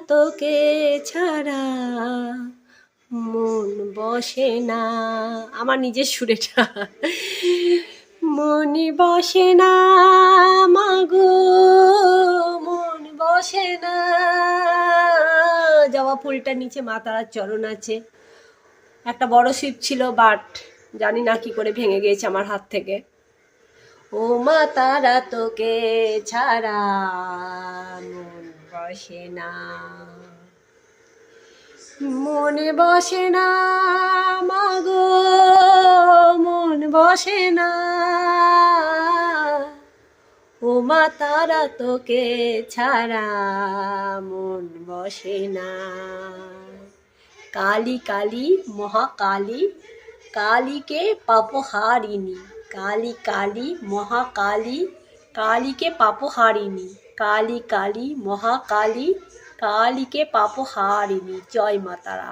তোকে ছাড়া মন বসে না। আমার নিজের সুরেটা। মন বসে না মাগো, মন বসে না। জবা ফুলটার নিচে মা তারার চরণ আছে। একটা বড় শিব ছিল, বাট জানি না কি করে ভেঙে গিয়েছে আমার হাত থেকে। ও মা তারা তোকে ছাড়া মন বসে না, মনে বসে না মাগো, মন বসে না। ও মা তারা তোকে ছাড়া মন বসে না। কালী কালী মহাকালী, কালীকে পাপহারিণী। কালী কালী মহাকালী, কালীকে পাপহারিণী। কালী কালী মহাকালী, কালীকে পাপহারিণী। জয় মা তারা।